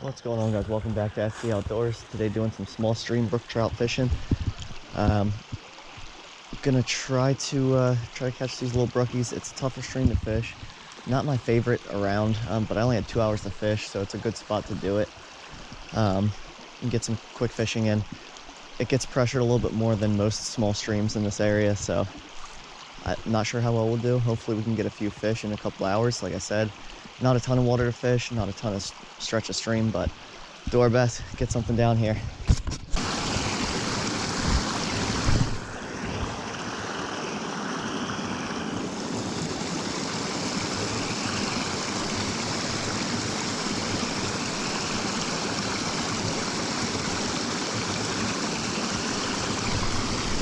What's going on, guys? Welcome back to SC Outdoors. Today doing some small stream brook trout fishing. Gonna try to catch these little brookies. It's a tougher stream to fish. Not my favorite around, but I only had 2 hours to fish, so it's a good spot to do it. And get some quick fishing in. It gets pressured a little bit more than most small streams in this area, so I'm not sure how well we'll do. Hopefully we can get a few fish in a couple hours. Like I said, not a ton of water to fish, not a ton of stretch of stream, but do our best, get something down here.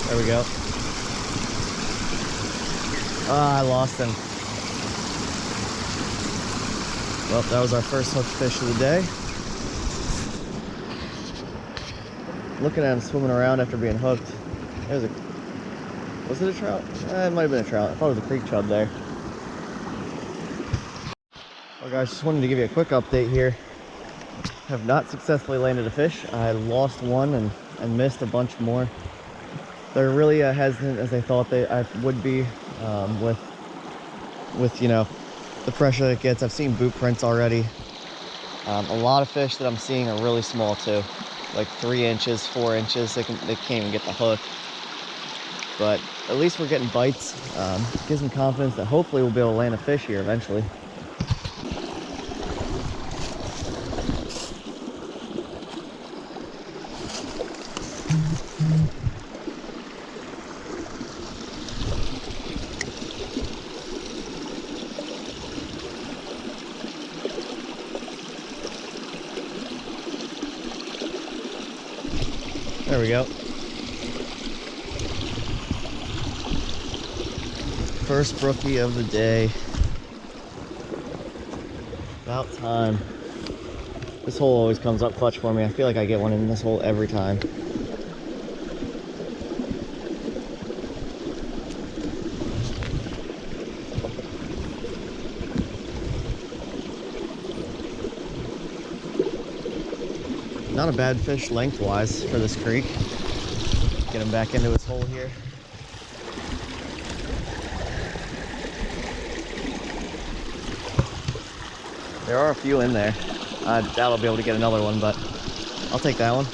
There we go. I lost him. Well, that was our first hooked fish of the day. Looking at him swimming around after being hooked. Was it a trout? It might have been a trout. I thought it was a creek chub there. Well, guys, just wanted to give you a quick update here. Have not successfully landed a fish. I lost one and missed a bunch more. They're really hesitant as they thought I would be with you know, the pressure that it gets. I've seen boot prints already. A lot of fish that I'm seeing are really small too, like 3 inches, 4 inches. They can't even get the hook. But at least we're getting bites. Gives me confidence that hopefully we'll be able to land a fish here eventually. There we go. First brookie of the day. About time. This hole always comes up clutch for me. I feel like I get one in this hole every time. Not a bad fish lengthwise for this creek. Get him back into his hole here. There are a few in there. I doubt I'll be able to get another one, but I'll take that one.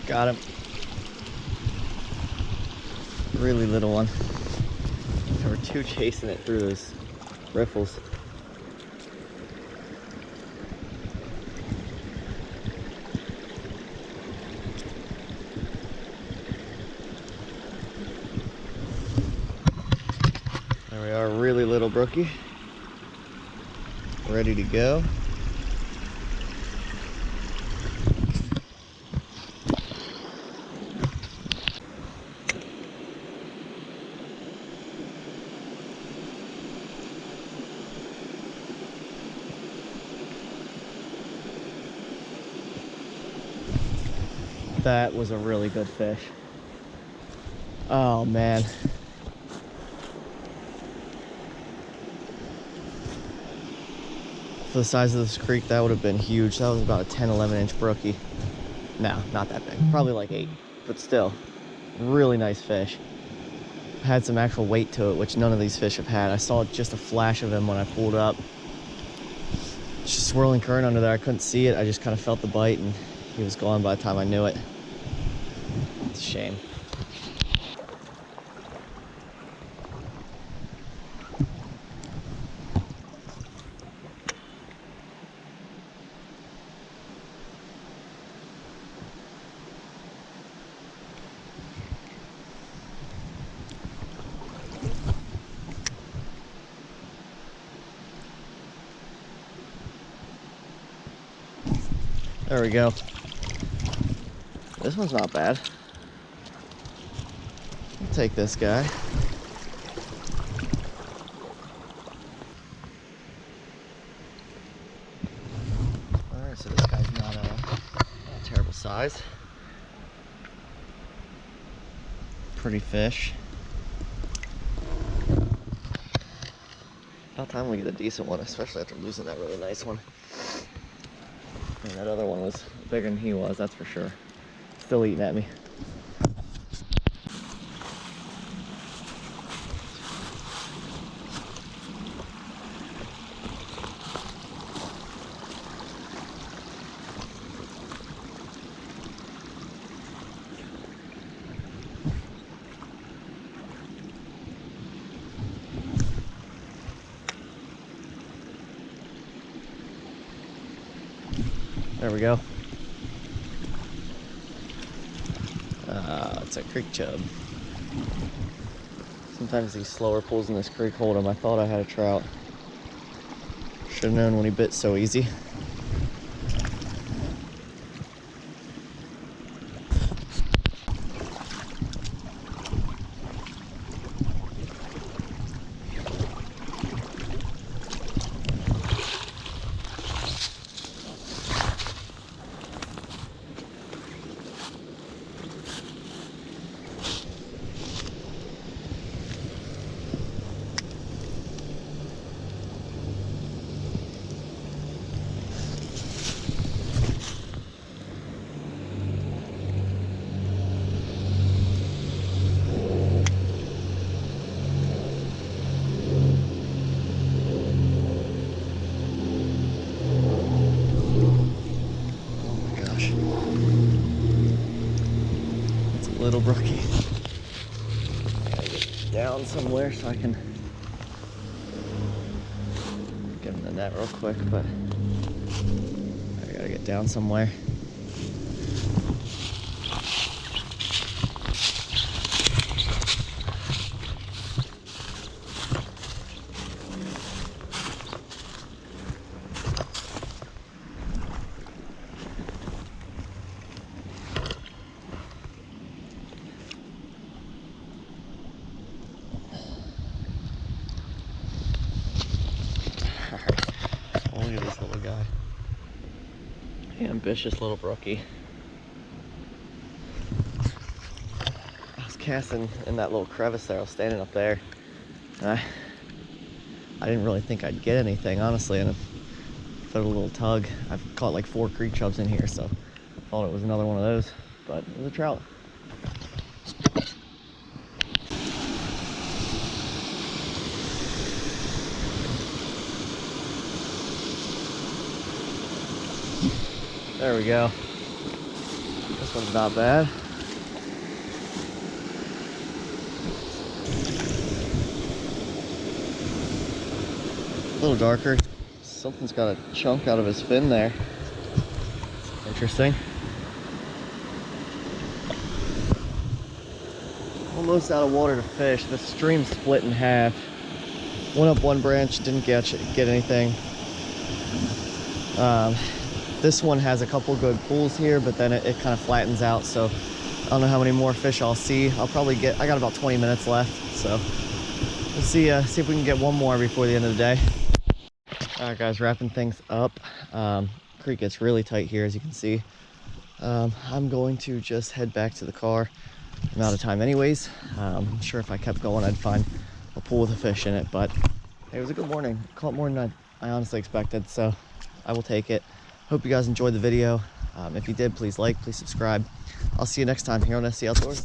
Got him. Really little one. There were 2 chasing it through those riffles. There we are, really little brookie. Ready to go. That was a really good fish. Oh man. For the size of this creek, that would have been huge. That was about a 10-11 inch brookie. No, not that big. Probably like 8, but still, really nice fish. Had some actual weight to it, which none of these fish have had. I saw just a flash of him when I pulled up. Just swirling current under there. I couldn't see it. I just kind of felt the bite and he was gone by the time I knew it. It's a shame. There we go. This one's not bad. I'll take this guy. Alright, so this guy's not a terrible size. Pretty fish. About time we get a decent one, especially after losing that really nice one. And that other one was bigger than he was, that's for sure. Still eating at me. There we go. It's a creek chub. Sometimes these slower pulls in this creek hold him. I thought I had a trout. Should have known when he bit so easy. Little brookie. I gotta get down somewhere so I can get in the net real quick, but I gotta get down somewhere. Look at this little guy. Ambitious little brookie. I was casting in that little crevice there. I was standing up there. And I didn't really think I'd get anything, honestly. And I felt a little tug. I've caught like 4 creek chubs in here, so I thought it was another one of those. But it was a trout. There we go. This one's not bad. A little darker. Something's got a chunk out of his fin there. Interesting. Almost out of water to fish. The stream split in half. Went up one branch, didn't get anything. This one has a couple good pulls here, but then it kind of flattens out, so I don't know how many more fish I'll see. I got about 20 minutes left, so we'll see if we can get one more before the end of the day. All right, guys, wrapping things up. Creek gets really tight here, as you can see. I'm going to just head back to the car. I'm out of time anyways. I'm sure if I kept going, I'd find a pool with a fish in it, but it was a good morning. Caught more than I honestly expected, so I will take it. Hope you guys enjoyed the video. If you did, please like, please subscribe. I'll see you next time here on SC Outdoors.